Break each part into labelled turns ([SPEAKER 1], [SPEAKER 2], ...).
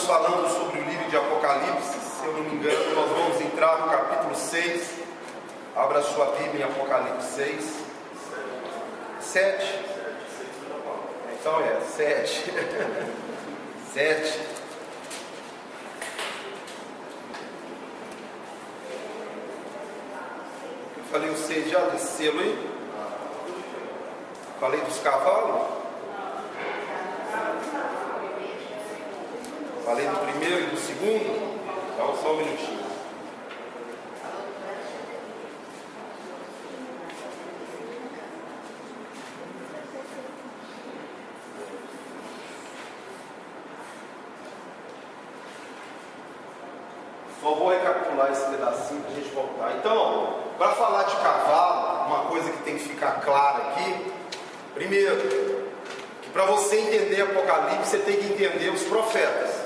[SPEAKER 1] estamos falando sobre o livro de Apocalipse. Se eu não me engano, nós vamos entrar no capítulo 6. Abra a sua Bíblia em Apocalipse 6. 7. Então 7. 7. Eu falei o 6 já desse selo aí? Falei dos cavalos? Falei do primeiro e do segundo? Então só um minutinho. Só vou recapitular esse pedacinho para a gente voltar. Então, para falar de cavalo, uma coisa que tem que ficar clara aqui. Primeiro, que para você entender Apocalipse, você tem que entender os profetas.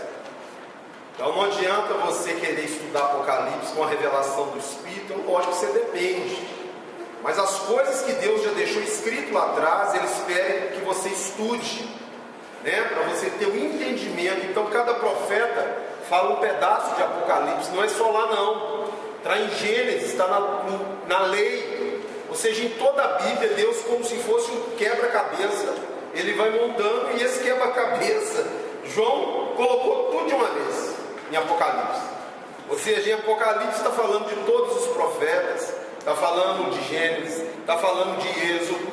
[SPEAKER 1] Então não adianta você querer estudar Apocalipse com a revelação do Espírito, lógico que você depende. Mas as coisas que Deus já deixou escrito lá atrás, Ele espera que você estude, né? Para você ter um entendimento. Então cada profeta fala um pedaço de Apocalipse, não é só lá não. Está em Gênesis, está na lei. Ou seja, em toda a Bíblia, Deus como se fosse um quebra-cabeça. Ele vai montando e esse quebra-cabeça, João colocou tudo de uma vez em Apocalipse. Ou seja, em Apocalipse está falando de todos os profetas, está falando de Gênesis, está falando de Êxodo.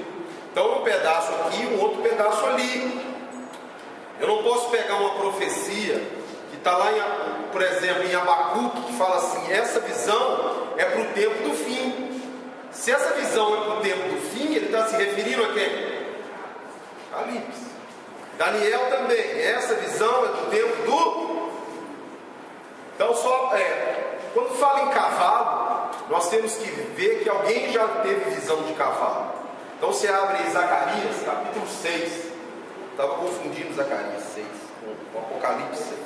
[SPEAKER 1] Então um pedaço aqui, um outro pedaço ali. Eu não posso pegar uma profecia que está lá, por exemplo, em Abacuque, que fala assim, essa visão é para o tempo do fim. Se essa visão é para o tempo do fim, ele está se referindo a quem? Apocalipse. Daniel também, essa visão é do tempo do... Então quando fala em cavalo, nós temos que ver que alguém já teve visão de cavalo. Então você abre Zacarias, capítulo 6. Estava confundindo Zacarias 6 com Apocalipse 6.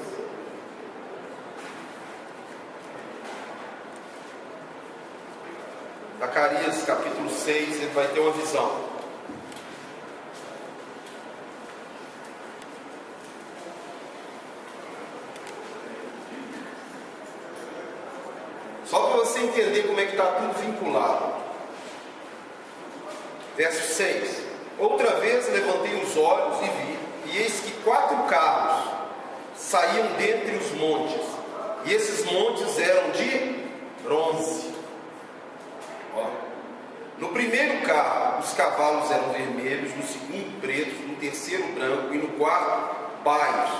[SPEAKER 1] Zacarias capítulo 6, ele vai ter uma visão. Só para você entender como é que está tudo vinculado. Verso 6. Outra vez levantei os olhos e vi, e eis que 4 carros saíam dentre os montes, e esses montes eram de bronze. No primeiro carro, os cavalos eram vermelhos, no segundo pretos, no terceiro branco e no quarto paios.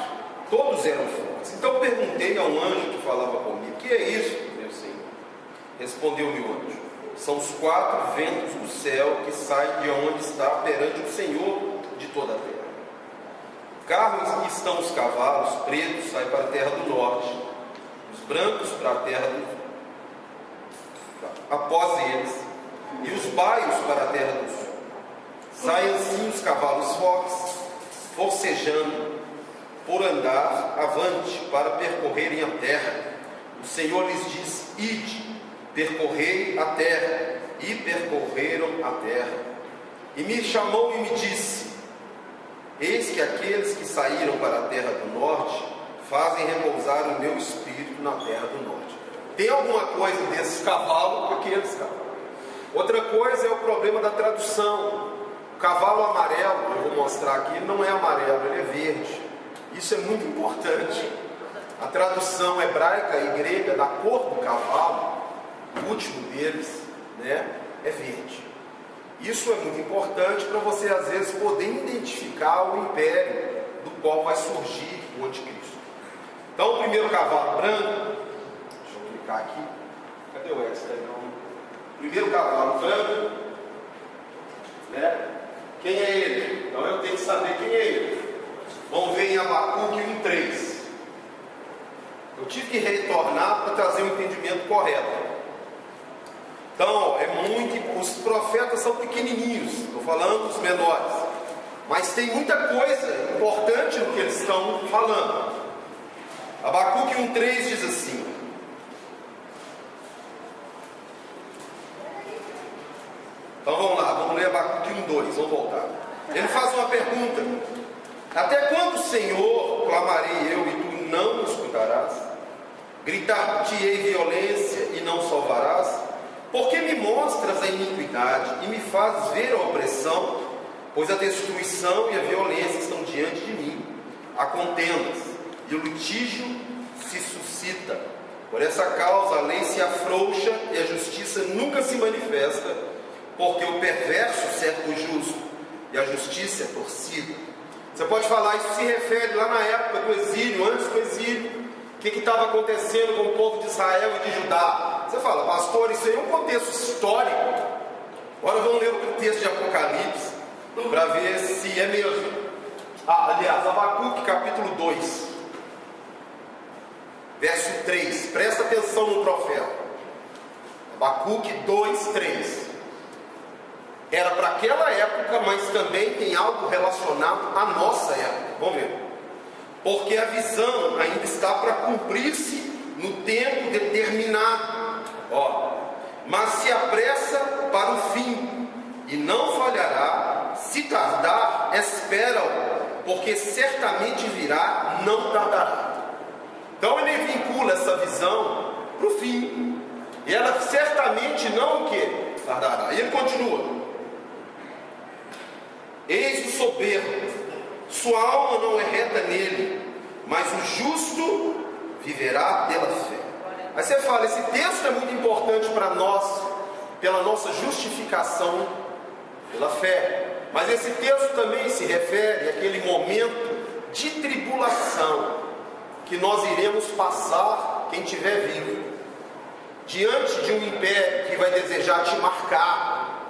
[SPEAKER 1] Todos eram fortes. Então perguntei ao anjo que falava comigo: que é isso, meu Senhor? Respondeu-me o anjo: são os 4 ventos do céu que saem de onde está perante o Senhor de toda a terra. Carros em que estão os cavalos pretos saem para a terra do norte, os brancos para a terra do sul. Após eles, e os baios para a terra do sul. Saem assim os cavalos fortes, forcejando, por andar avante, para percorrerem a terra. O Senhor lhes diz: ide, percorrei a terra. E percorreram a terra. E me chamou e me disse: eis que aqueles que saíram para a terra do norte fazem repousar o meu espírito na terra do norte. Tem alguma coisa desses cavalos com aqueles cavalos. Outra coisa é o problema da tradução. O cavalo amarelo, eu vou mostrar aqui, ele não é amarelo, ele é verde. Isso é muito importante. A tradução hebraica e grega da cor do cavalo, o último deles, né, é verde. Isso é muito importante para você às vezes poder identificar o império do qual vai surgir o anticristo. Então o primeiro cavalo branco, deixa eu clicar aqui, cadê o extra? Primeiro cavalo branco, né? Quem é ele? Então eu tenho que saber quem é ele. Vamos ver em Abacuque 1:3. Eu tive que retornar para trazer o entendimento correto. Então, os profetas são pequenininhos, estou falando dos menores, mas tem muita coisa importante no que eles estão falando. Abacuque 1:3 diz assim: então vamos lá, vamos ler Abacuque 1:2, vamos voltar. Ele faz uma pergunta: até quando, Senhor, clamarei eu e tu não escutarás? Gritar-te-ei violência e não salvarás? Porque me mostras a iniquidade e me fazes ver a opressão? Pois a destruição e a violência estão diante de mim. Há contendas e o litígio se suscita. Por essa causa a lei se afrouxa e a justiça nunca se manifesta, porque o perverso cerca o justo e a justiça é torcida. Você pode falar, isso se refere lá na época do exílio, antes do exílio. O que estava acontecendo com o povo de Israel e de Judá? Você fala, pastor, isso aí é um contexto histórico. Agora vamos ler o texto de Apocalipse, para ver se é mesmo. Aliás, Abacuque capítulo 2, verso 3. Presta atenção no profeta. Abacuque 2, 3. Era para aquela época, mas também tem algo relacionado à nossa época. Vamos ver. Porque a visão ainda está para cumprir-se no tempo determinado. Mas se apressa para o fim, e não falhará. Se tardar, espera-o, porque certamente virá, não tardará. Então ele vincula essa visão para o fim, e ela certamente não o que? Tardará. E ele continua. Eis o soberbo, sua alma não é reta nele, mas o justo viverá pela fé. Aí você fala, esse texto é muito importante para nós, pela nossa justificação pela fé. Mas esse texto também se refere àquele momento de tribulação que nós iremos passar, quem estiver vivo, diante de um império que vai desejar te marcar.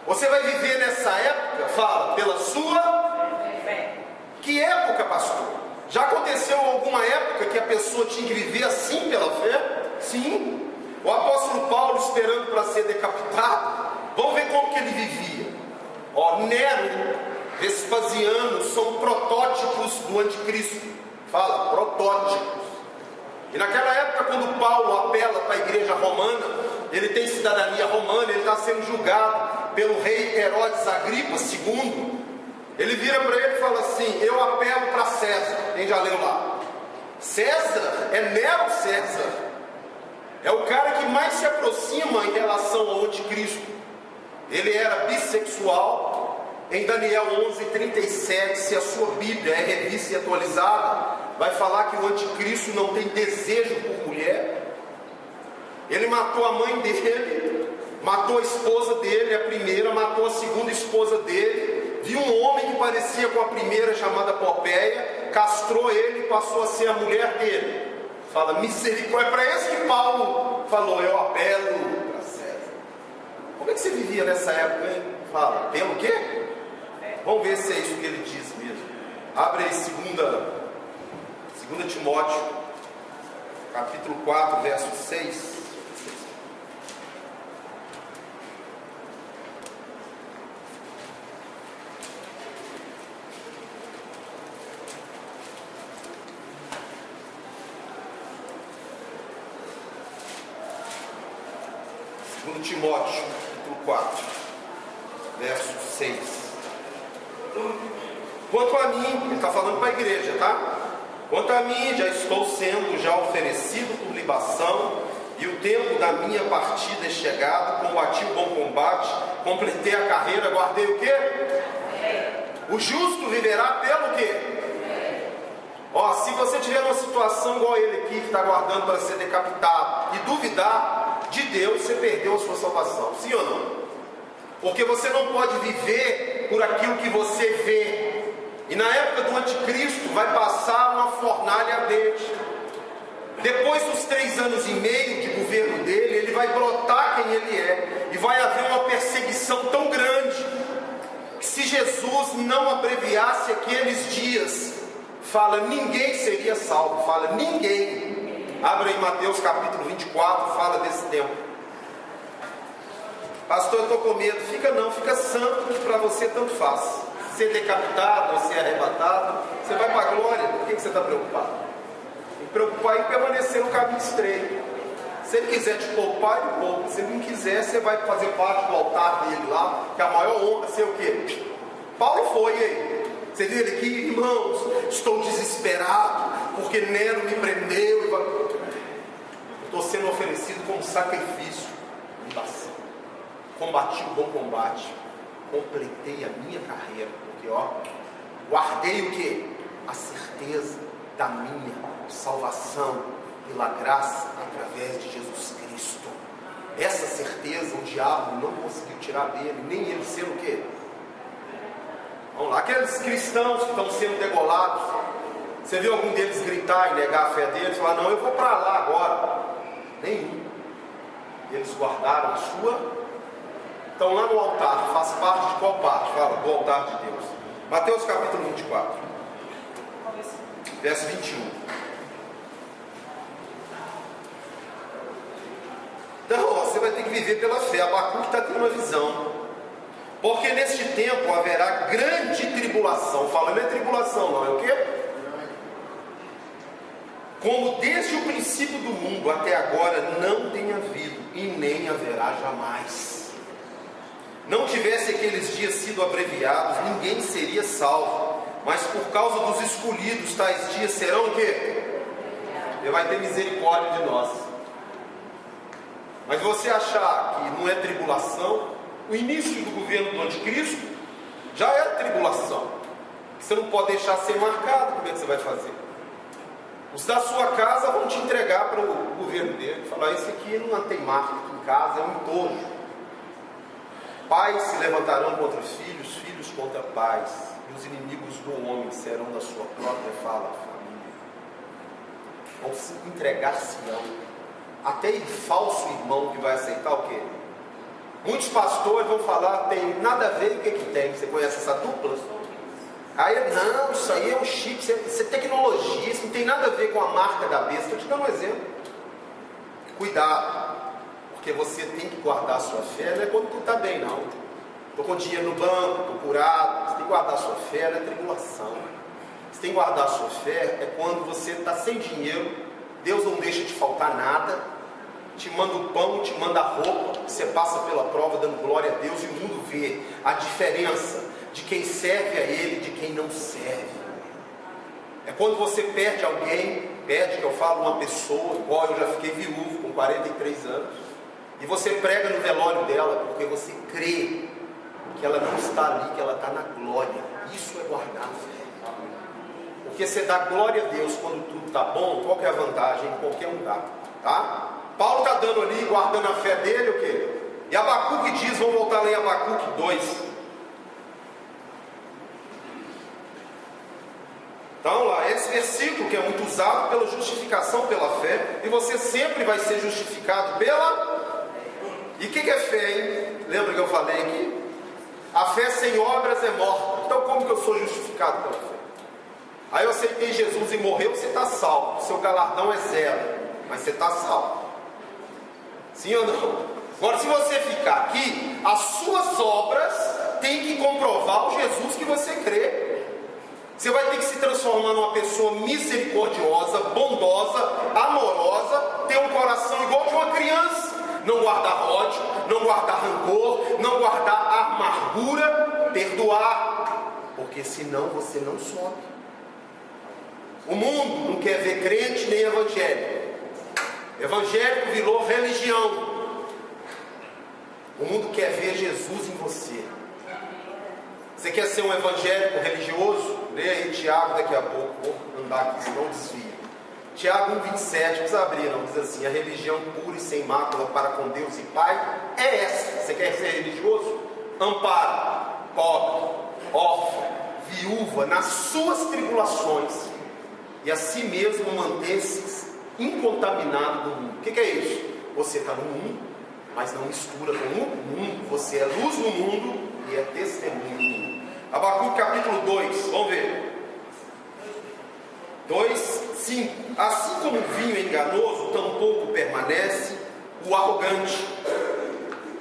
[SPEAKER 1] Você vai viver nessa época, fala, pela sua fé. Que época, pastor? Já aconteceu alguma época que a pessoa tinha que viver assim pela fé? Sim. O apóstolo Paulo esperando para ser decapitado. Vamos ver como que ele vivia. Nero, Vespasiano são protótipos do anticristo. Fala, protótipos. E naquela época, quando Paulo apela para a igreja romana, ele tem cidadania romana, ele está sendo julgado pelo rei Herodes Agripa II. Ele vira para ele e fala assim: eu apelo para César. Quem já leu lá? César é Nero César. É o cara que mais se aproxima em relação ao anticristo. Ele era bissexual. Em Daniel 11:37, se a sua Bíblia é revista e atualizada, vai falar que o anticristo não tem desejo por mulher. Ele matou a mãe dele, matou a esposa dele, a primeira, matou a segunda esposa dele, viu um homem que parecia com a primeira, chamada Popéia, castrou ele e passou a ser a mulher dele. Fala, misericórdia. É para esse que Paulo falou: eu apelo para César. Como é que você vivia nessa época, hein? Fala, pelo quê? Vamos ver se é isso que ele diz mesmo. Abre aí 2 Timóteo, capítulo 4, verso 6. Timóteo, capítulo 4, verso 6. Quanto a mim, ele está falando para a igreja, tá? Quanto a mim, já estou sendo já oferecido por libação, e o tempo da minha partida é chegado. Combati o bom combate, completei a carreira, guardei o quê? O justo viverá pelo quê? Se você tiver uma situação igual ele aqui, que está aguardando para ser decapitado, e duvidar de Deus, você perdeu a sua salvação, sim ou não? Porque você não pode viver por aquilo que você vê. E na época do anticristo vai passar uma fornalha ardente. Depois dos 3 anos e meio de governo dele, ele vai brotar quem ele é, e vai haver uma perseguição tão grande, que se Jesus não abreviasse aqueles dias, fala, ninguém seria salvo. Fala, ninguém. Abre aí Mateus capítulo 24, fala desse tempo. Pastor, eu estou com medo. Fica santo, que para você tanto faz. Ser decapitado ou ser arrebatado, você vai para a glória. Por que você está preocupado? Tem que preocupar em permanecer no caminho estreito. Se ele quiser te poupar, ele poupa. Se ele não quiser, você vai fazer parte do altar dele lá, que a maior honra é ser o quê? Paulo foi aí. Você viu ele aqui, irmãos, estou desesperado, porque Nero me prendeu. Estou sendo oferecido como sacrifício, libação. Combati o bom combate, completei a minha carreira, porque guardei o que? A certeza da minha salvação pela graça através de Jesus Cristo. Essa certeza o diabo não conseguiu tirar dele, nem ele sendo o quê? Vamos lá, aqueles cristãos que estão sendo degolados, você viu algum deles gritar e negar a fé deles, falar, não, eu vou para lá agora? Nenhum. Eles guardaram a sua. Estão lá no altar, faz parte de qual parte? Fala, do altar de Deus. Mateus capítulo 24, verso 21. Então, você vai ter que viver pela fé. Abacuque está tendo uma visão. Porque neste tempo haverá grande tribulação. Fala, não é tribulação não, é o quê? Como desde o princípio do mundo até agora não tem havido e nem haverá jamais. Não tivesse aqueles dias sido abreviados, ninguém seria salvo. Mas por causa dos escolhidos, tais dias serão o quê? Ele vai ter misericórdia de nós. Mas você achar que não é tribulação, o início do governo do anticristo já é tribulação. Você não pode deixar ser marcado. Como é que você vai fazer? Os da sua casa vão te entregar para o governo dele, falar, esse aqui não tem marca aqui em casa, é um entojo. Pais se levantarão contra filhos, filhos contra pais, e os inimigos do homem serão da sua própria família. Vão se entregar-se-ão. Até o falso irmão que vai aceitar o quê? Muitos pastores vão falar, tem nada a ver, o que tem? Você conhece essa dupla? Aí, não, isso aí é um chip, isso é tecnologia, isso não tem nada a ver com a marca da besta. Estou te dando um exemplo. Cuidado, porque você tem que guardar a sua fé, não é quando tu está bem, não. Estou com dinheiro no banco, estou curado. Você tem que guardar a sua fé, não é tribulação. Você tem que guardar a sua fé, é quando você está sem dinheiro, Deus não deixa te faltar nada, te manda o pão, te manda a roupa, você passa pela prova dando glória a Deus e o mundo vê a diferença de quem serve a Ele, de quem não serve. É quando você perde alguém, que eu falo uma pessoa, igual eu já fiquei viúvo com 43 anos, e você prega no velório dela, porque você crê que ela não está ali, que ela está na glória. Isso é guardar a fé. Porque você dá glória a Deus quando tudo está bom, qual que é a vantagem? Em qualquer lugar, tá? Paulo está dando ali, guardando a fé dele, o quê? E Abacuque diz, vamos voltar lá em Abacuque 2. Então lá, esse versículo que é muito usado pela justificação pela fé, e você sempre vai ser justificado pela... E o que é fé, hein? Lembra que eu falei aqui? A fé sem obras é morta. Então como que eu sou justificado pela fé? Aí eu aceitei Jesus e morreu, você está salvo. Seu galardão é zero, mas você está salvo. Sim ou não? Agora, se você ficar aqui, as suas obras têm que comprovar o Jesus que você crê. Você vai ter que se transformar numa pessoa misericordiosa, bondosa, amorosa, ter um coração igual de uma criança. Não guardar ódio, não guardar rancor, não guardar amargura, perdoar. Porque senão você não sobe. O mundo não quer ver crente nem evangélico. Evangélico virou religião. O mundo quer ver Jesus em você. Você quer ser um evangélico religioso? Leia aí Tiago daqui a pouco. Vou andar aqui, senão desvia. Tiago 1,27, não precisa abrir não. Diz assim, a religião pura e sem mácula para com Deus e Pai é essa. Você quer ser religioso? Amparo, pobre, órfão, viúva, nas suas tribulações, e a si mesmo manter-se incontaminado do mundo. O que é isso? Você está no mundo, mas não mistura com o mundo. Você é luz no mundo e é testemunho no mundo. Abacuque capítulo 2, vamos ver. 2, 5. Assim como o vinho enganoso, tampouco permanece o arrogante,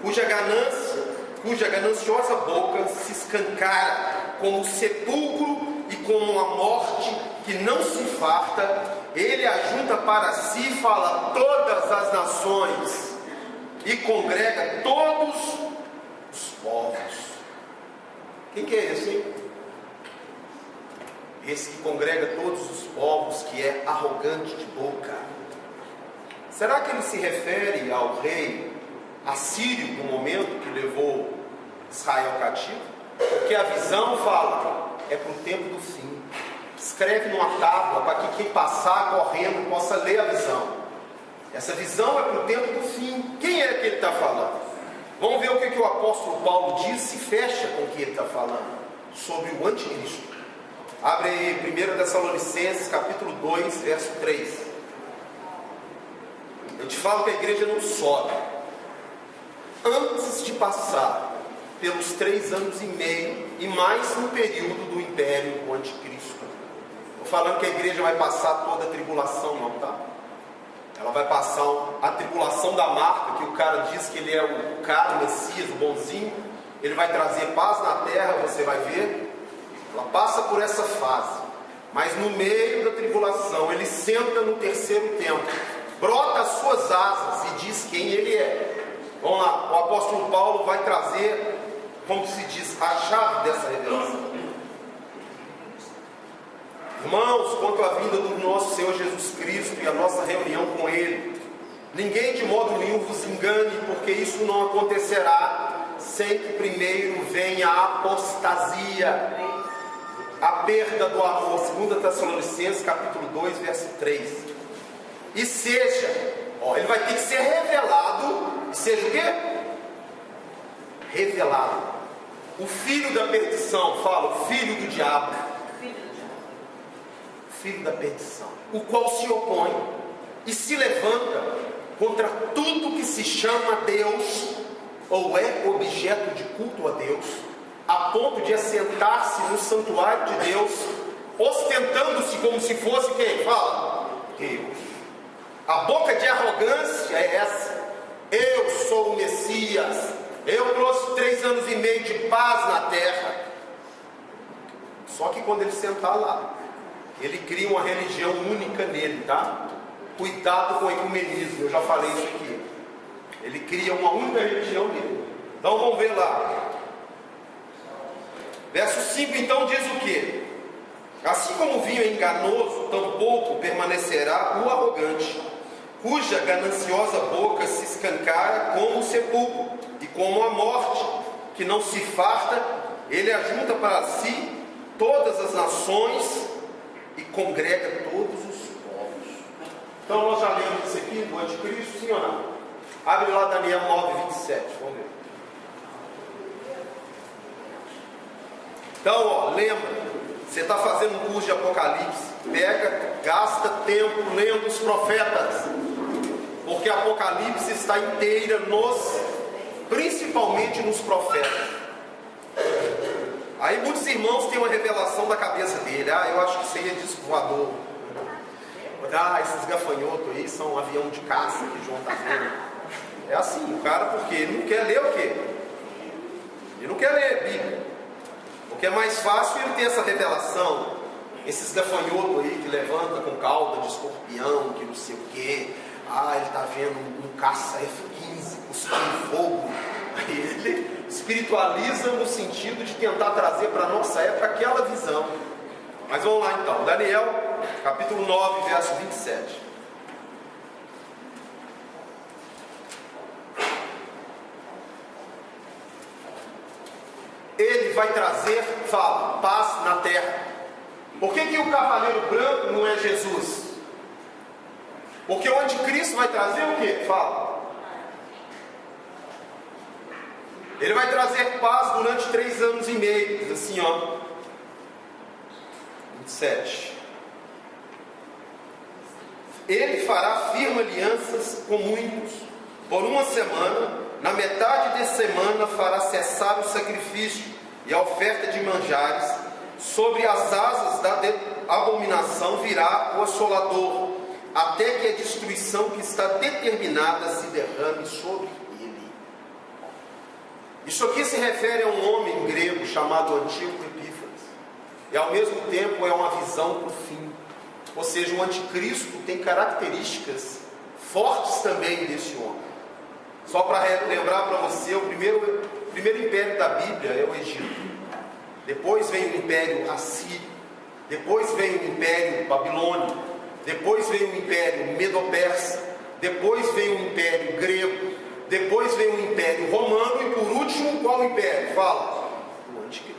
[SPEAKER 1] cuja gananciosa boca se escancara como o sepulcro e como a morte que não se farta. Ele ajunta para si, fala todas as nações e congrega todos os povos. Quem que é esse, hein? esse que congrega todos os povos, que é arrogante de boca. Será que ele se refere ao rei assírio do momento que levou Israel cativo? Porque a visão fala, é para o tempo do fim. Escreve numa tábua para que quem passar correndo possa ler a visão. Essa visão é para o tempo do fim. Quem é que ele está falando? Vamos ver o que o apóstolo Paulo diz, se fecha com o que ele está falando sobre o anticristo. Abre aí 1 Tessalonicenses capítulo 2, verso 3. Eu te falo que a igreja não sobe antes de passar pelos 3 anos e meio e mais um período do império do anticristo. Estou falando que a igreja vai passar toda a tribulação, não, tá? Ela vai passar a tribulação da marca, que o cara diz que ele é o cara, o Messias, o bonzinho. Ele vai trazer paz na terra, você vai ver. Ela passa por essa fase. Mas no meio da tribulação, ele senta no terceiro tempo, brota as suas asas e diz quem ele é. Vamos lá, o apóstolo Paulo vai trazer, como se diz, a chave dessa revelação. Irmãos, quanto à vinda do nosso Senhor Jesus Cristo e a nossa reunião com Ele, ninguém de modo nenhum vos engane, porque isso não acontecerá sem que primeiro venha a apostasia, a perda do amor. 2 Tessalonicenses capítulo 2, verso 3. E seja, ele vai ter que ser revelado, e seja o quê? Revelado. O filho da perdição, fala, o filho do diabo. Filho da perdição, o qual se opõe e se levanta contra tudo que se chama Deus ou é objeto de culto a Deus, a ponto de assentar-se no santuário de Deus, ostentando-se como se fosse quem? Fala, Deus. A boca de arrogância é essa: eu sou o Messias, eu trouxe 3 anos e meio de paz na terra. Só que quando ele sentar lá, ele cria uma religião única nele, tá? Cuidado com o ecumenismo, eu já falei isso aqui. Ele cria uma única religião nele. Então vamos ver lá. Verso 5 então diz o quê? Assim como o vinho é enganoso, tampouco permanecerá o arrogante, cuja gananciosa boca se escancara como o sepulcro, e como a morte, que não se farta, ele ajunta para si todas as nações, e congrega todos os povos. Então nós já lemos isso aqui do anticristo, sim ou não? Abre lá Daniel 9, 27, vamos ver. Então, lembra, você está fazendo um curso de Apocalipse, pega, gasta tempo lendo os profetas, porque Apocalipse está inteira principalmente nos profetas. Aí muitos irmãos têm uma revelação da cabeça dele. Eu acho que isso aí é disco voador. Esses gafanhotos aí são um avião de caça que João está vendo. É assim, o cara, porque ele não quer ler o quê? Ele não quer ler a Bíblia. Porque é mais fácil ele ter essa revelação. Esses gafanhotos aí que levanta com cauda de escorpião, que não sei o quê. Ele está vendo um caça F-15 cuspindo fogo. Aí ele espiritualiza no sentido de tentar trazer para a nossa época aquela visão. Mas vamos lá então, Daniel capítulo 9, verso 27. Ele vai trazer, fala, paz na terra. Por que o cavaleiro branco não é Jesus? Porque o anticristo vai trazer o quê? Fala. Ele vai trazer paz durante 3 anos e meio. Diz assim, 27. Ele fará firme alianças com muitos. Por 1 semana, na metade de semana, fará cessar o sacrifício e a oferta de manjares. Sobre as asas da abominação virá o assolador, até que a destruição que está determinada se derrame sobre ele. Isso aqui se refere a um homem grego chamado Antíoco Epífanes. E ao mesmo tempo é uma visão para o fim. Ou seja, o anticristo tem características fortes também desse homem. Só para lembrar para você, o primeiro império da Bíblia é o Egito. Depois vem o Império Assírio. depois veio o Império Babilônico, depois veio o Império Medo-Persa, depois veio o Império Grego, depois veio o Império Romano e por último, qual império? Fala, o Anticristo.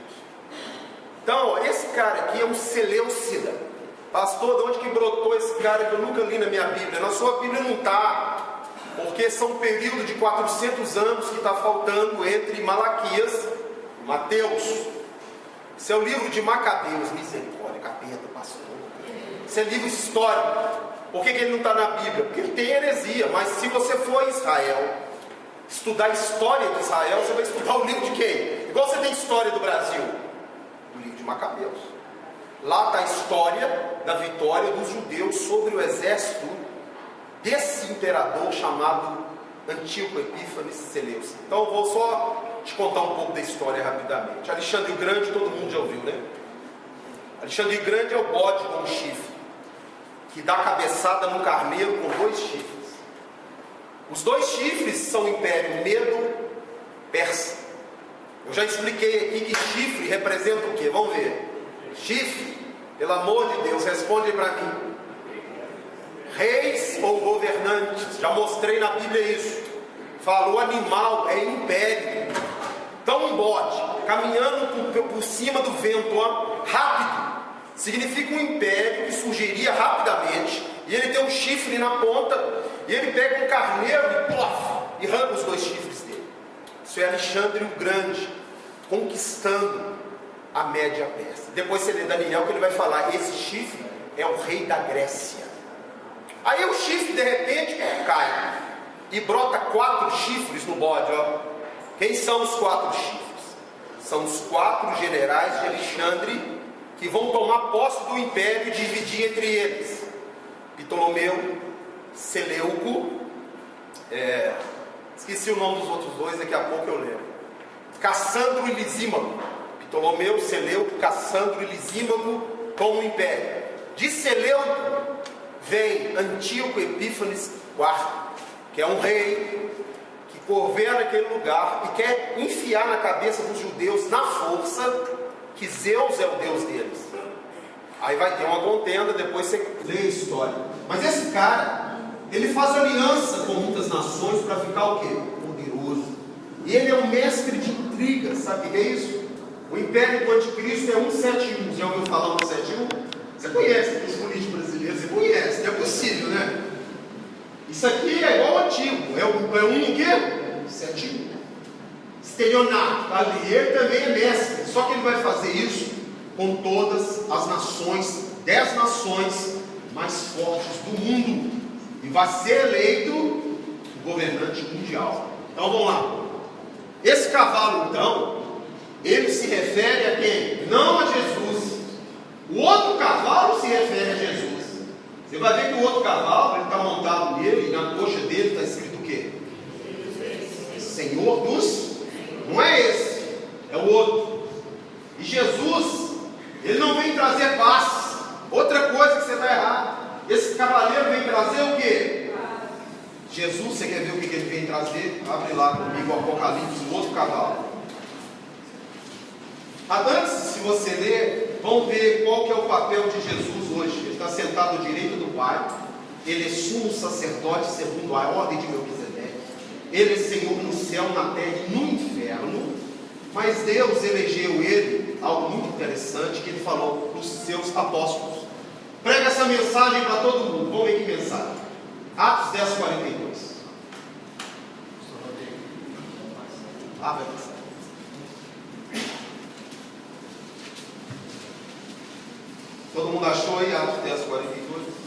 [SPEAKER 1] Então, ó, esse cara aqui é um Seleucida. Pastor, de onde que brotou esse cara que eu nunca li na minha Bíblia? Na sua Bíblia não está, porque são um período de 400 anos que está faltando entre Malaquias e Mateus. Esse é o livro de Macabeus. Misericórdia, capeta, pastor. Esse é livro histórico. Por que ele não está na Bíblia? Porque ele tem heresia. Mas se você for a Israel, estudar a história de Israel, você vai estudar o livro de quem? Igual você tem história do Brasil, o livro de Macabeus. Lá está a história da vitória dos judeus sobre o exército desse imperador chamado Antíoco Epífanes Seleucida. Então eu vou só te contar um pouco da história rapidamente. Alexandre o Grande, todo mundo já ouviu, né? Alexandre o Grande é o bode com um chifre, que dá cabeçada no carneiro com 2 chifres. Os 2 chifres são o Império Medo-Persa. Eu já expliquei aqui que chifre representa o quê? Vamos ver. Chifre, pelo amor de Deus, responde para mim. Reis ou governantes? Já mostrei na Bíblia isso. Falou animal, é império. Então um bode, caminhando por cima do vento, ó, rápido, significa um império que surgiria rapidamente. E ele tem um chifre na ponta, e ele pega um carneiro e plof, e arranca os 2 chifres dele. Isso é Alexandre o Grande, conquistando a Média Persa. Depois você lê Daniel que ele vai falar, esse chifre é o rei da Grécia. Aí o chifre de repente cai, e brota 4 chifres no bode, ó. Quem são os 4 chifres? São os 4 generais de Alexandre, que vão tomar posse do império e dividir entre eles. Ptolomeu, Seleuco, esqueci o nome dos outros 2, daqui a pouco eu lembro. Cassandro e Lisímaco. Ptolomeu, Seleuco, Cassandro e Lisímaco tomam o império. De Seleuco vem Antíoco Epífanes IV, que é um rei que governa aquele lugar e quer enfiar na cabeça dos judeus na força que Zeus é o Deus deles. Aí vai ter uma contenda, depois você lê a história. Mas esse cara, ele faz aliança com muitas nações para ficar o quê? Poderoso. E ele é um mestre de intrigas, sabe o que é isso? O império do anticristo é 171. Já ouviu falar 171? Você conhece os políticos brasileiros, você conhece, não é possível, né? Isso aqui é igual ao antigo, é um o quê? 71. Estelionato, ali, ele também é mestre, só que ele vai fazer isso com todas as nações, 10 nações mais fortes do mundo, e vai ser eleito o governante mundial. Então vamos lá. Esse cavalo então, ele se refere a quem? Não a Jesus. O outro cavalo se refere a Jesus. Você vai ver que o outro cavalo, ele está montado nele, e na coxa dele está escrito o quê? Senhor dos... Não é esse, é o outro. E Jesus, ele não vem trazer paz. Outra coisa que você está errado. Esse cavaleiro vem trazer o quê? Jesus, você quer ver o que ele vem trazer? Abre lá comigo o Apocalipse, o outro cavalo. Antes, se você ler, vamos ver qual que é o papel de Jesus hoje. Ele está sentado à direita do Pai. Ele é sumo sacerdote segundo a ordem de Melquisedeque. Ele é Senhor no céu, na terra e no inferno. Mas Deus elegeu ele, algo muito interessante, que ele falou para os seus apóstolos. Prega essa mensagem para todo mundo. Vamos ver que mensagem. Atos 10, 42. Vai passar. Todo mundo achou aí Atos 10, 42?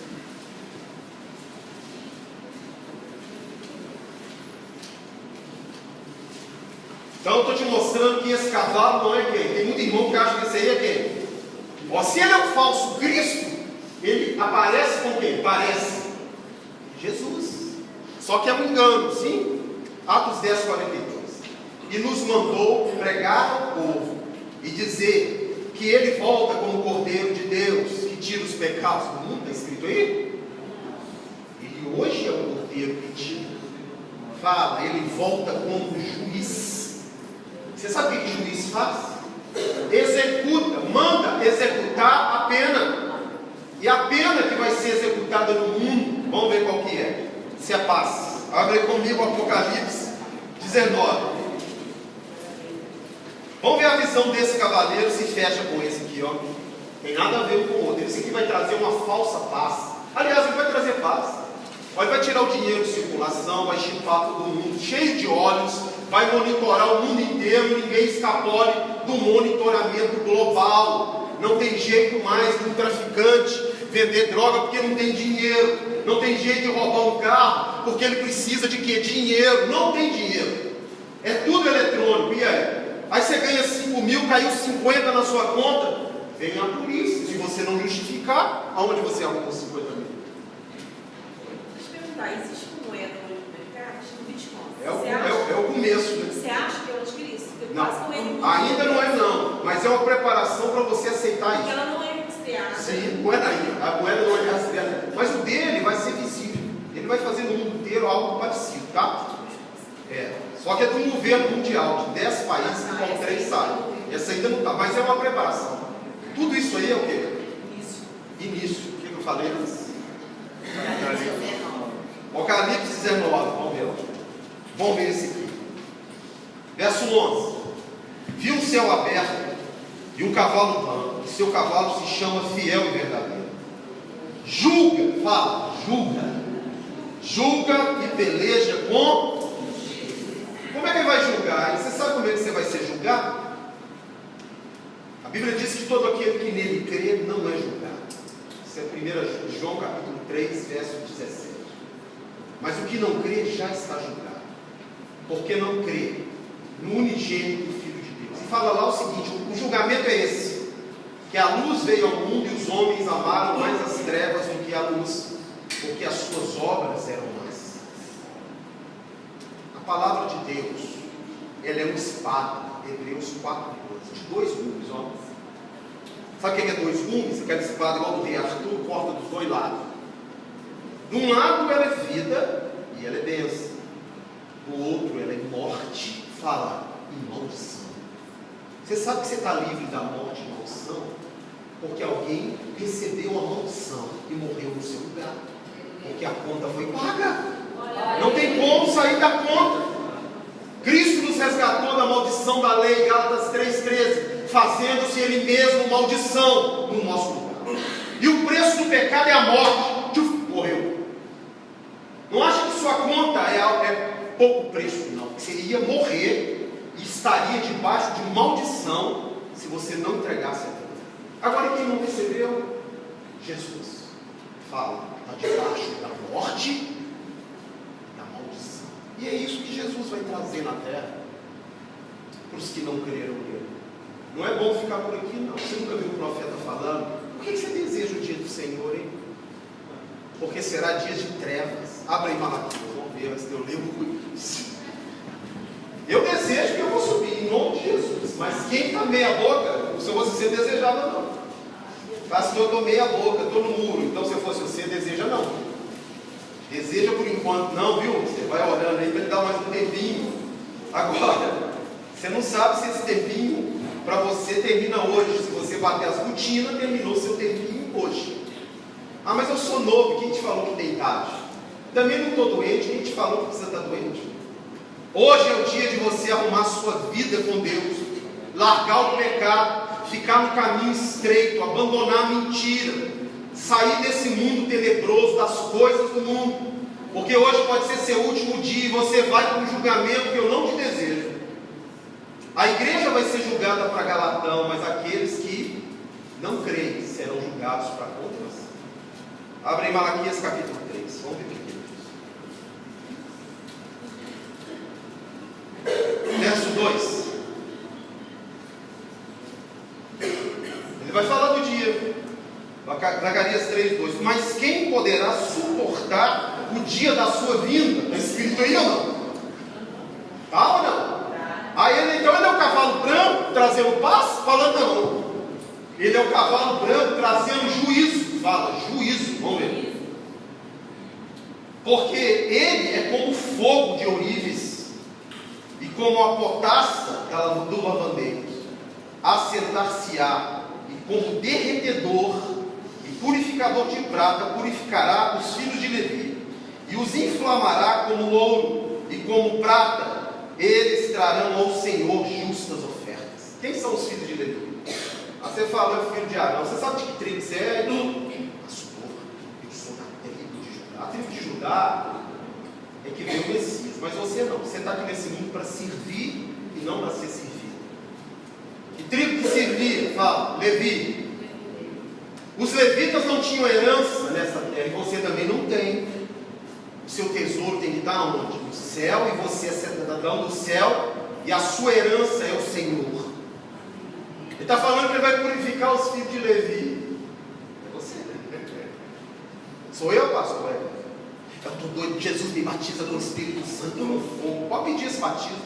[SPEAKER 1] Então eu estou te mostrando que esse cavalo não é quem? Tem muito irmão que acha que esse aí é quem? Ó, se ele é um falso Cristo, ele aparece com quem? Parece Jesus. Só que é um engano, sim? Atos 10, 42. E nos mandou pregar ao povo e dizer que ele volta como o Cordeiro de Deus, que tira os pecados do mundo. Está escrito aí? Ele hoje é o Cordeiro que tira. Fala, ele volta como juiz. Você sabe o que o juiz faz? Executa, manda executar a pena. E a pena que vai ser executada no mundo, vamos ver qual que é. Se é paz. Abre comigo Apocalipse 19. Vamos ver a visão desse cavaleiro, se fecha com esse aqui, ó. Tem nada a ver com o outro. Esse aqui vai trazer uma falsa paz. Aliás, ele vai trazer paz. Ele vai tirar o dinheiro de circulação, vai chipar todo mundo, cheio de olhos, vai monitorar o mundo inteiro, ninguém escapole do monitoramento global. Não tem jeito mais do traficante vender droga porque não tem dinheiro. Não tem jeito de roubar um carro porque ele precisa de quê? Dinheiro. Não tem dinheiro. É tudo eletrônico. E aí você ganha 5 mil, caiu 50 na sua conta, vem a polícia. Se você não justificar, aonde você arruma 50 mil?
[SPEAKER 2] Deixa eu perguntar, existe moeda hoje no mercado? No Bitcoin?
[SPEAKER 1] É o começo, né?
[SPEAKER 2] Você acha que é o anticristo?
[SPEAKER 1] Não, ainda não é não, mas é uma preparação para você aceitar isso.
[SPEAKER 2] Porque ela não é rastreada.
[SPEAKER 1] Sim, não é ainda, a moeda não é rastreada, mas o dele vai ser visível, ele vai fazer no mundo inteiro algo parecido, tá? Só que é de um governo mundial, de 10 países que com 3 saem. Essa ainda não está, mas é uma preparação. Tudo isso aí é o quê? Início. O que eu falei antes? Apocalipse 19, vamos ver. Vamos ver esse aqui. Verso 11. Viu o céu aberto e um cavalo branco, e seu cavalo se chama Fiel e Verdadeiro. Julga, fala, julga e peleja com... Como é que ele vai julgar? E você sabe como é que você vai ser julgado? A Bíblia diz que todo aquele que nele crê não é julgado. Isso é 1 João capítulo 3, verso 17. Mas o que não crê já está julgado, porque não crê no unigênito do Filho de Deus. E fala lá o seguinte: o julgamento é esse, que a luz veio ao mundo e os homens amaram mais as trevas do que a luz, porque as suas obras eram más. A palavra de Deus, ela é uma espada, Hebreus 4:12, de 2 gumes, ó. Sabe o que é 2 gumes? Aquela espada igual do rei Arthur, corta dos 2 lados. De um lado ela é vida e ela é bênção, do outro ela é morte, fala, e maldição. Você sabe que você está livre da morte e maldição? Porque alguém recebeu a maldição e morreu no seu lugar, porque a conta foi paga. Não tem como sair da conta. Cristo nos resgatou da maldição da lei, Gálatas 3,13, fazendo-se Ele mesmo maldição no nosso lugar. E o preço do pecado é a morte. Morreu. Não acha que sua conta é pouco preço, não. Você ia morrer e estaria debaixo de maldição se você não entregasse a Deus. Agora, quem não recebeu? Jesus. Fala, está debaixo da morte e da maldição. E é isso que Jesus vai trazer na terra para os que não creram nele. Não é bom ficar por aqui, não. Você nunca viu o profeta falando? Por que você deseja o dia do Senhor, hein? Porque será dia de trevas. Abre aí Malaquias, vamos ver antes de eu ler o... Eu desejo que eu vou subir em nome de Jesus, mas quem está meia boca, se eu fosse você, desejava não. Pastor, eu estou meia boca, estou no muro, então se eu fosse você, deseja não. Deseja por enquanto não, viu? Você vai orando aí para ele dar mais um tempinho. Agora, você não sabe se esse tempinho para você termina hoje. Se você bater as botinas, terminou seu tempinho hoje. Ah, mas eu sou novo, quem te falou que tem idade? Também não estou doente, quem te falou que você está doente? Hoje é o dia de você arrumar sua vida com Deus, largar o pecado, ficar no caminho estreito, abandonar a mentira, sair desse mundo tenebroso, das coisas do mundo, porque hoje pode ser seu último dia e você vai para um julgamento que eu não te desejo. A igreja vai ser julgada para Galatão, mas aqueles que não creem serão julgados para condenação. Abre em Malaquias capítulo 3, vamos ver o que diz. Verso 2. Ele vai falar do dia. Zacarias 3:2. Mas quem poderá suportar o dia da sua vinda? Está escrito aí ou não? Tá ou não? Aí então ele é o cavalo branco trazendo paz? Fala não. Ele é o cavalo branco trazendo juízo. Fala juízo. Vamos ver. Porque ele é como fogo de ourives e como a potassa do lavandeiro. Assentar-se-á e como derretedor e purificador de prata purificará os filhos de Levi, e os inflamará como ouro e como prata. Eles trarão ao Senhor justas ofertas. Quem são os filhos de Levi? Você fala, é o filho de Arão. Você sabe de que tribo você é? Pastor, eu sou da tribo de Judá. A tribo de Judá é que veio o Messias, mas você não. Você está aqui nesse mundo para servir e não para ser servido. Que tribo que servia? Fala, Levi. Os levitas não tinham herança nessa terra, e você também não tem. O seu tesouro tem que estar onde? No céu, e você é cidadão do céu, e a sua herança é o Senhor. Ele está falando que ele vai purificar os filhos de Levi. É você. Sou eu, pastor? Eu estou doido, Jesus me batiza com o Espírito Santo no fogo. Pode pedir esse batismo.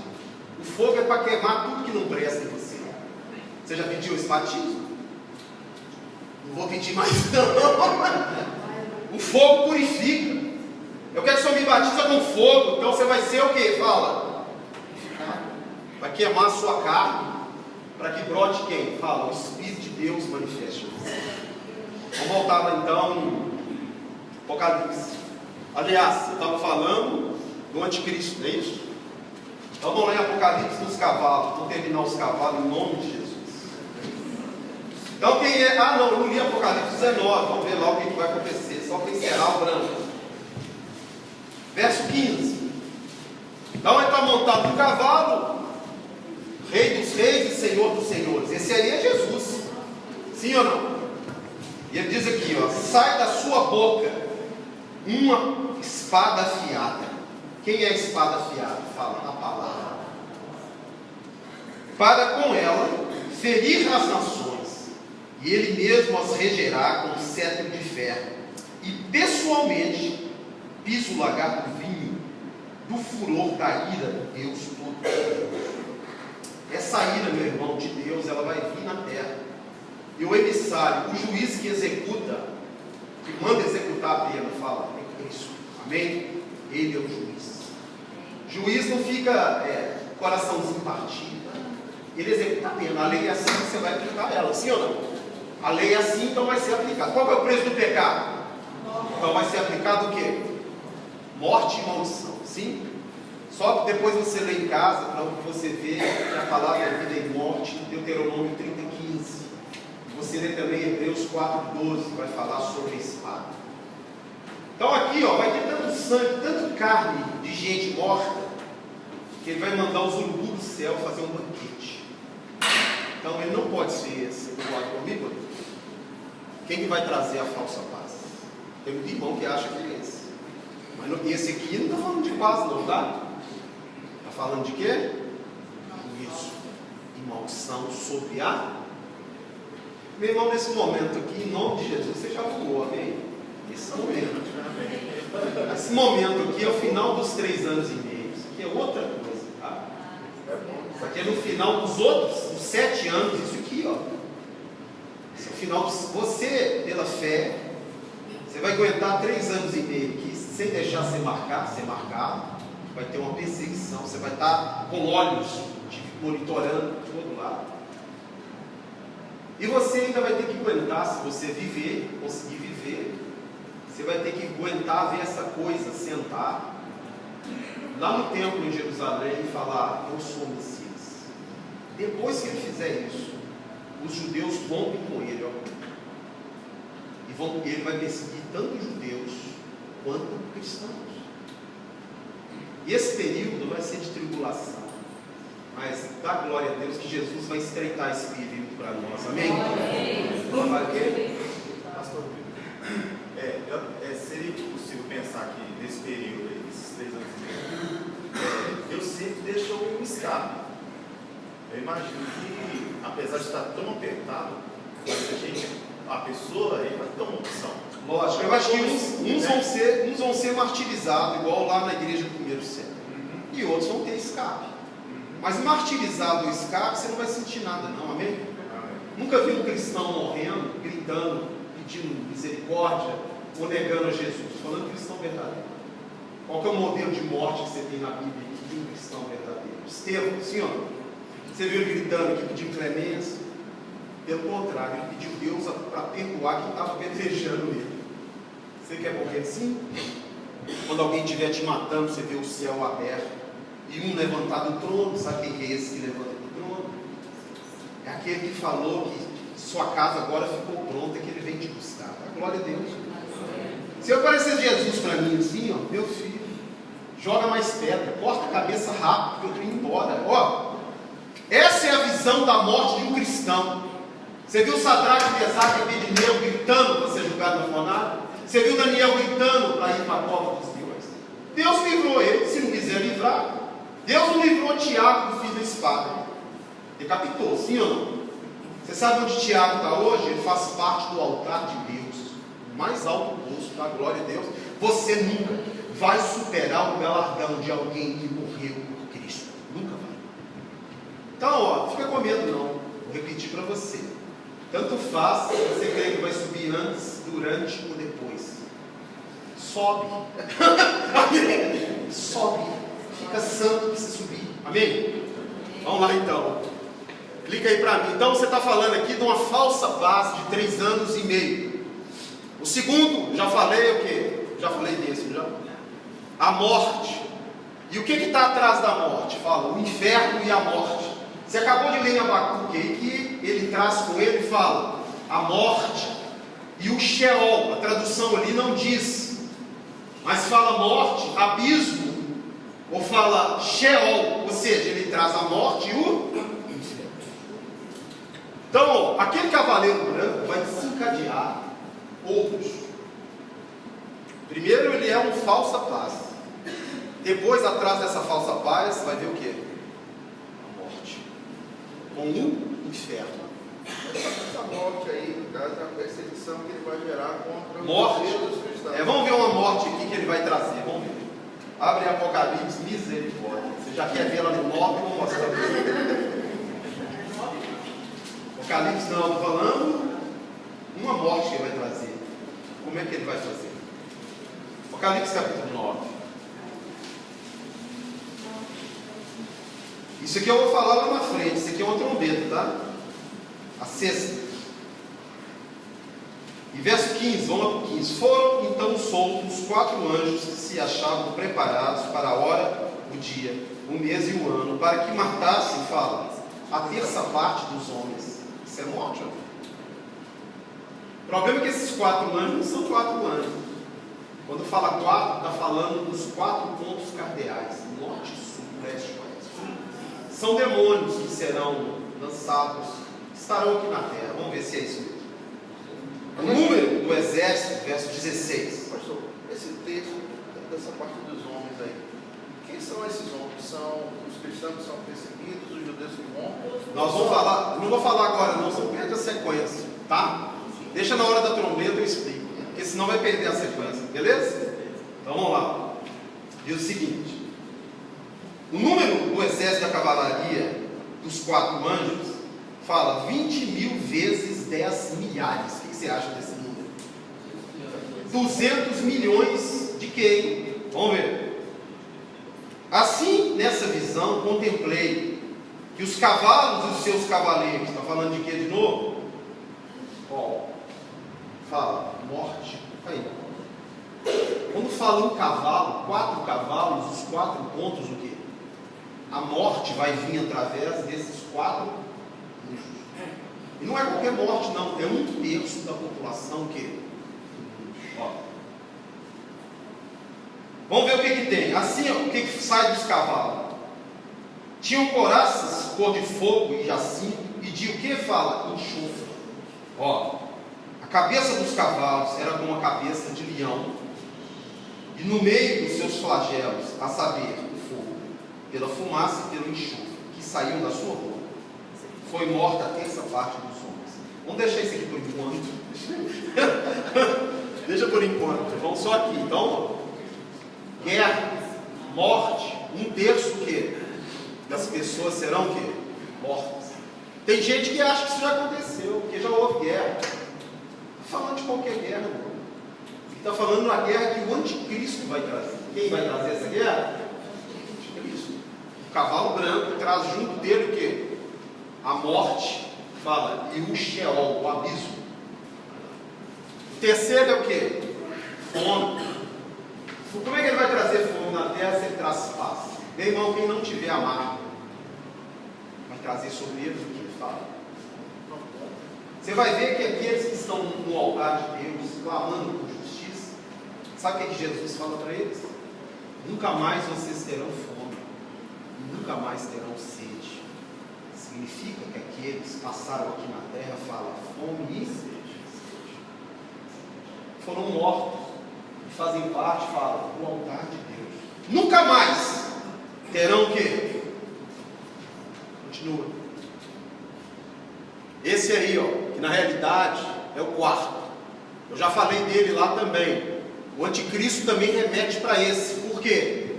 [SPEAKER 1] O fogo é para queimar tudo que não presta em você. Você já pediu esse batismo? Não vou pedir mais não. O fogo purifica. Eu quero que o Senhor me batiza com fogo. Então você vai ser o que? Fala. Vai queimar a sua carne. Para que brote quem? Fala, o Espírito de Deus manifeste. Vamos voltar lá então em Apocalipse. Aliás, eu estava falando do anticristo, não é isso? Então vamos lá em Apocalipse dos cavalos. Vamos terminar os cavalos em nome de Jesus. Então quem é? Ah não, eu não li Apocalipse 19. Vamos ver lá o que vai acontecer. Só para encerrar o branco. Verso 15. Então ele está montado no cavalo, Rei dos reis e Senhor dos senhores. Esse aí é Jesus. Sim ou não? E ele diz aqui, ó, sai da sua boca uma espada afiada. Quem é a espada afiada? Fala a palavra. Para com ela ferir as nações, e ele mesmo as regerá com cetro de ferro, e pessoalmente pisa o lagar do vinho do furor da ira do Deus Todo-Poderoso. Essa ira, meu irmão, de Deus, ela vai vir na terra. E o emissário, o juiz que executa, que manda executar a pena, fala, é Cristo. Amém? Ele é o juiz. Juiz não fica coraçãozinho partido. Ele executa a pena. A lei é assim, você vai aplicar ela. Sim ou não? A lei é assim, então vai ser aplicada. Qual é o preço do pecado? Então vai ser aplicado o quê? Morte e maldição. Sim? Só que depois você lê em casa, para você ver que a palavra é vida e morte, Deuteronômio 30:15. Você lê também Hebreus 4:12, vai falar sobre a espada. Então aqui, ó, vai ter tanto sangue, tanto carne de gente morta, que ele vai mandar os urubus do céu fazer um banquete. Então ele não pode ser esse, concorda comigo? Quem que vai trazer a falsa paz? Tem um irmão que acha que é esse. Mas esse aqui não está falando de paz não, tá? Está falando de quê? Juízo e maldição sobre a... Meu irmão, nesse momento aqui, em nome de Jesus, você já voou, amém? Esse momento aqui é o final dos 3 anos e meio. Isso aqui é outra coisa, tá? Isso aqui é no final dos outros, dos 7 anos, isso aqui, ó. Esse é o final dos... Você, pela fé, você vai aguentar 3 anos e meio aqui, sem deixar ser marcado. Vai ter uma perseguição, você vai estar com olhos te monitorando por todo lado. E você ainda vai ter que aguentar, se você viver, conseguir viver, você vai ter que aguentar ver essa coisa, sentar lá no templo em Jerusalém e falar, eu sou o Messias. Depois que ele fizer isso, os judeus rompem com ele, ó, e ele vai perseguir tanto judeus quanto cristãos. E esse período vai ser de tribulação, mas dá glória a Deus que Jesus vai estreitar esse período para nós, amém? Vai o quê?
[SPEAKER 3] Pastor, seria possível pensar que nesse período, esses 3 anos e meio, Deus sempre deixou um escape. Eu imagino que, apesar de estar tão apertado, a pessoa aí vai ter uma opção.
[SPEAKER 1] Lógico, eu acho que uns vão ser martirizados, igual lá na igreja do primeiro século, e outros vão ter escape. Mas martirizado ou escape, você não vai sentir nada, não, amém? Nunca vi um cristão morrendo, gritando, pedindo misericórdia, ou negando a Jesus, falando cristão verdadeiro. Qual que é o modelo de morte que você tem na Bíblia de um cristão verdadeiro? Estevão, sim ou não? Você viu ele gritando aqui, pedindo clemência? Pelo contrário, ele pediu Deus para perdoar quem estava apedrejando ele. Você quer morrer assim? Quando alguém estiver te matando, você vê o céu aberto e um levantar do trono. Sabe quem é esse que levanta do trono? É aquele que falou que sua casa agora ficou pronta, que ele vem te buscar. Glória a Deus. Se eu aparecer Jesus para mim assim, ó, meu filho, joga mais pedra, corta a cabeça rápido, que eu estou indo embora. Ó, essa é a visão da morte de um cristão. Você viu Sadraque, Mesaque e Abednego gritando para ser julgado na fornalha? Você viu Daniel gritando para ir para a cova dos leões? Deus livrou ele, se não quiser livrar. Deus não livrou Tiago do fio da espada. Decapitou, sim ou não? Você sabe onde Tiago está hoje? Ele faz parte do altar de Deus, o mais alto posto da glória de Deus. Você nunca vai superar o galardão de alguém que morreu por Cristo. Nunca vai. Então, ó, fica com medo não. Vou repetir para você. Tanto faz se você crê que vai subir antes, durante ou depois. Sobe. Amém? Sobe. Fica santo para você subir. Amém? Vamos lá então. Clica aí para mim. Então você está falando aqui de uma falsa base de 3 anos e meio. O segundo, já falei o quê? Já falei desse, já? A morte. E o que está atrás da morte? Fala, o inferno e a morte. Você acabou de ler em Abacuque aí que ele traz com ele e fala a morte e o Sheol. A tradução ali não diz, mas fala morte, abismo, ou fala Sheol, ou seja, ele traz a morte e o inferno. Então, aquele cavaleiro branco vai desencadear outros. Primeiro, ele é um falsa paz. Depois, atrás dessa falsa paz, vai ver o quê? Com o inferno.
[SPEAKER 4] Essa morte aí, no caso, é a perseguição que ele vai gerar contra
[SPEAKER 1] morte.
[SPEAKER 4] Os cristãos.
[SPEAKER 1] Vamos ver uma morte aqui que ele vai trazer. Vamos ver. Abre Apocalipse, misericórdia. Você já quer ver ela no 9? Vamos mostrar. Apocalipse não, estou falando uma morte que ele vai trazer. Como é que ele vai fazer? Apocalipse capítulo 9. Isso aqui eu vou falar lá na frente. Isso aqui é uma trombeta, tá? A sexta. E verso 15, vamos lá para o 15. Foram então soltos 4 anjos que se achavam preparados para a hora, o dia, o mês e o ano, para que matassem, fala, a terça parte dos homens. Isso é morte, ó. O problema é que esses 4 anjos não são 4 anjos. Quando fala 4, está falando dos 4 pontos cardeais: norte, sul, leste e oeste. São demônios que serão lançados, que estarão aqui na terra. Vamos ver se é isso mesmo. O número do exército, verso 16.
[SPEAKER 4] Pastor, esse texto dessa parte dos homens aí, quem são esses homens? São os cristãos que são perseguidos, os judeus que vão?
[SPEAKER 1] Nós vamos falar, não vou falar agora não, só perde a sequência, tá? Deixa na hora da trombeta eu explico, porque senão vai perder a sequência, beleza? Então vamos lá. Diz o seguinte: o número do exército da cavalaria dos 4 anjos fala 20.000 vezes 10 milhares. O que você acha desse número? 200 milhões de quem? Vamos ver. Assim, nessa visão, contemplei que os cavalos e os seus cavaleiros, está falando de quê de novo? Ó, fala, morte. Aí. Quando fala um cavalo, 4 cavalos, os 4 pontos, o quê? A morte vai vir através desses 4 anjos. E não é qualquer morte, não. É 1/3 da população que. Ó. Vamos ver o que tem. Assim, o que sai dos cavalos? Tinham coraças, cor de fogo e jacinto. E de o que fala? Enxofre. Ó. A cabeça dos cavalos era como a cabeça de leão. E no meio dos seus flagelos, a saber, o fogo, pela fumaça e pelo enxofre que saiu da sua boca, foi morta a terça parte dos homens. Vamos deixar isso aqui por enquanto. Deixa por enquanto. Vamos só aqui. Então, guerra, morte, 1/3 o quê? Das pessoas serão o quê? Mortas. Tem gente que acha que isso já aconteceu, porque já houve guerra. Não está falando de qualquer guerra, não. Está falando de uma guerra que o anticristo vai trazer. Quem vai trazer essa guerra? O anticristo. O cavalo branco traz junto dele o quê? A morte, fala, e o Sheol, o abismo. O terceiro é o quê? Fome. Como é que ele vai trazer fome na terra se ele traz paz? Meu irmão, quem não tiver amargo, vai trazer sobre eles o que ele fala. Você vai ver que aqueles que estão no altar de Deus, clamando por justiça, sabe o que Jesus fala para eles? Nunca mais vocês terão fome, e nunca mais terão sede. Significa que aqueles que passaram aqui na terra falam fome e sede. Foram mortos, e fazem parte, fala, do altar de Deus. Nunca mais terão o quê? Continua. Esse aí, ó, que na realidade é o quarto. Eu já falei dele lá também. O anticristo também remete para esse. Por quê?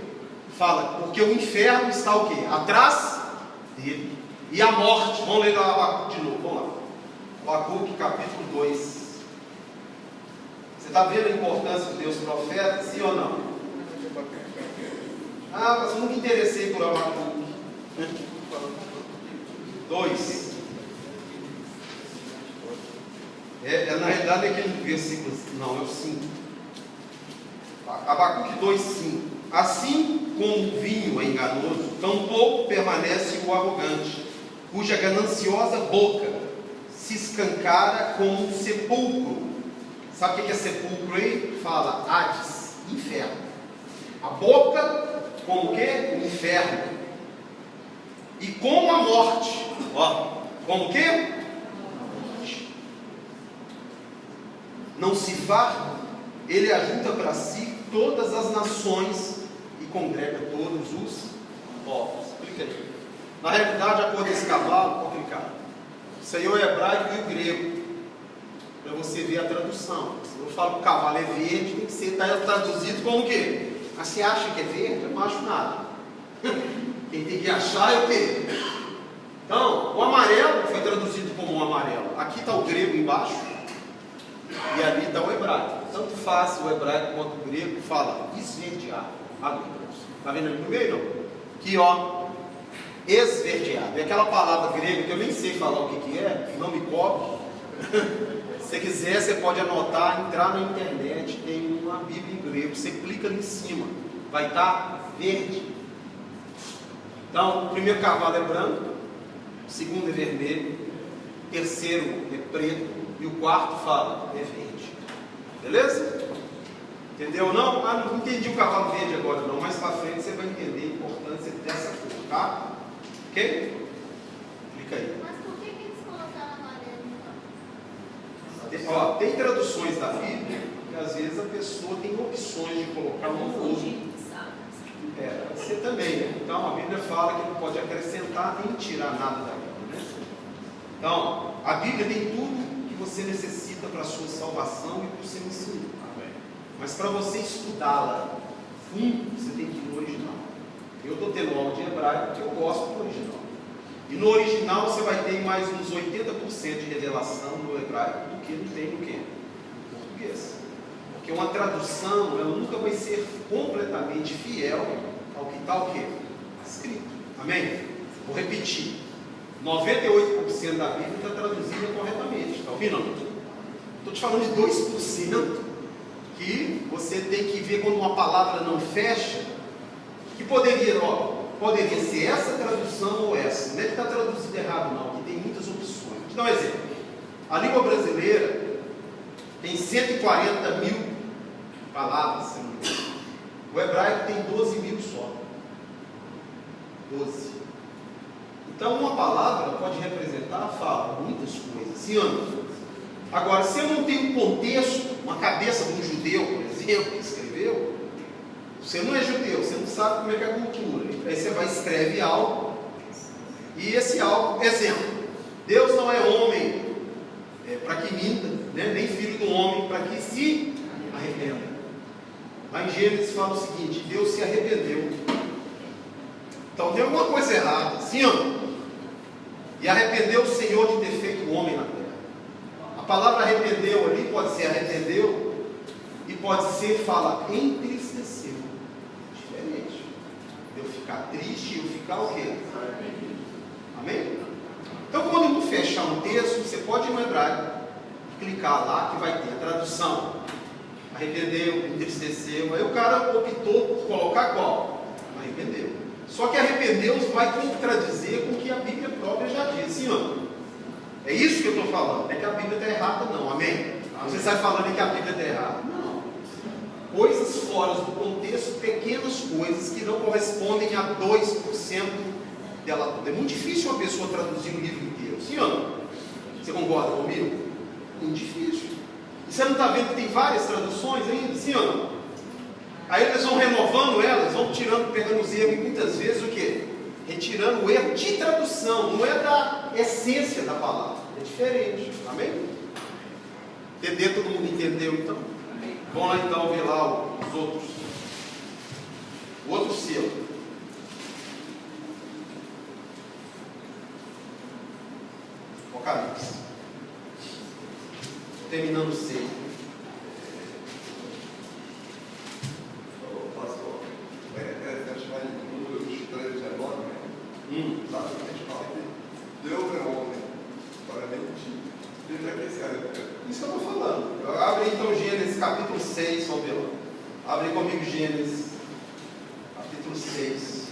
[SPEAKER 1] Fala, porque o inferno está o quê? Atrás dele. E a morte. Vamos ler lá Abacuque de novo. Vamos lá. Abacuque capítulo 2. Você está vendo a importância de Deus profeta? Sim ou não? Ah, mas eu nunca interessei por Abacuque. 2. Na realidade é aquele versículo, não, é o 5. Abacuque 2:5. Assim como o vinho é enganoso, tampouco permanece o arrogante, cuja gananciosa boca se escancara como um sepulcro. Sabe o que é sepulcro aí? Fala Hades, inferno. A boca como o quê? O inferno. E como a morte. Ó, como o quê? Não se farda, ele ajunta para si todas as nações e congrega todos os povos. Explica aí. Na realidade, a cor desse cavalo, vou clicar. Isso aí é o hebraico e o grego. Para você ver a tradução. Se eu falo que o cavalo é verde, tem que ser traduzido como o quê? Ah, você acha que é verde? Eu não acho nada. Quem tem que achar é o quê? Então, o amarelo foi traduzido como um amarelo. Aqui está o grego embaixo. E ali está o hebraico. Tanto faz o hebraico quanto o grego fala esverdeado. Está vendo ali no meio? Não? Aqui, ó. Esverdeado. É aquela palavra grega que eu nem sei falar o que é. Não me cobre. Se você quiser, você pode anotar, entrar na internet. Tem uma Bíblia em grego. Você clica ali em cima. Vai estar verde. Então, o primeiro cavalo é branco. O segundo é vermelho. O terceiro é preto. E o quarto fala, é verde. Beleza? Entendeu ou não? Ah, não entendi o cavalo verde agora não. Mais para frente você vai entender a importância dessa cor, tá? Ok? Clica aí.
[SPEAKER 5] Mas por que eles colocaram amarelo então?
[SPEAKER 1] Ó, tem traduções da Bíblia que às vezes a pessoa tem opções de colocar um ou outro. Você também, né? Então a Bíblia fala que não pode acrescentar nem tirar nada da Bíblia, né? Então, a Bíblia tem tudo você necessita para a sua salvação e para o seu ensino. Mas para você estudá-la fundo, você tem que ir no original. Eu estou tendo aula de hebraico porque eu gosto do original. E no original você vai ter mais uns 80% de revelação no hebraico do que não tem no quê? No português. Porque uma tradução, ela nunca vai ser completamente fiel ao que está o quê? Escrito. Amém? Vou repetir. 98% da Bíblia está traduzida corretamente. Está ouvindo? Estou te falando de 2% que você tem que ver quando uma palavra não fecha, que poderia ser essa tradução ou essa. Não é que está traduzido errado não, que tem muitas opções. Vou te dar um exemplo. A língua brasileira tem 140 mil palavras. O hebraico tem 12 mil só. 12. Então uma palavra pode representar, fala muitas coisas, sim ou não? Agora, se eu não tenho um contexto, uma cabeça de um judeu, por exemplo, que escreveu, você não é judeu, você não sabe como é que é a cultura. Aí você vai escreve algo, e esse algo, exemplo, Deus não é homem para que minta, né? Nem filho do homem para que se arrependa. Lá em Gênesis fala o seguinte, Deus se arrependeu. Então tem alguma coisa errada, sim ou não? E arrependeu o Senhor de ter feito o homem na terra. A palavra arrependeu ali pode ser arrependeu e pode ser, fala, entristeceu. Diferente. Eu ficar triste e eu ficar o quê? Amém?
[SPEAKER 6] Então, quando eu vou fechar um texto, você pode ir no hebraico, clicar lá que vai ter a tradução. Arrependeu, entristeceu. Aí o cara optou por colocar qual? Arrependeu. Só que arrependeu vai contradizer com o que a Bíblia própria já diz, sim ou não? É isso que eu estou falando. Não é que a Bíblia está errada, não. Amém? Você sai falando que a Bíblia está errada. Não. Coisas fora do contexto, pequenas coisas que não correspondem a 2% dela toda. É muito difícil uma pessoa traduzir um livro inteiro. Sim ou não? Você concorda comigo? Muito difícil. E você não está vendo que tem várias traduções ainda? Sim ou não? Aí eles vão renovando elas, vão tirando, pegando os erros, e muitas vezes o quê? Retirando o erro de tradução, não é da essência da palavra, é diferente. Amém? Entender, todo mundo entendeu então? Amém. Vamos lá então ver lá os outros. O outro selo. Apocalipse. Terminando o selo. Isso que eu estou falando. Abre então Gênesis capítulo 6, vamos ver lá. Abre comigo Gênesis capítulo 6.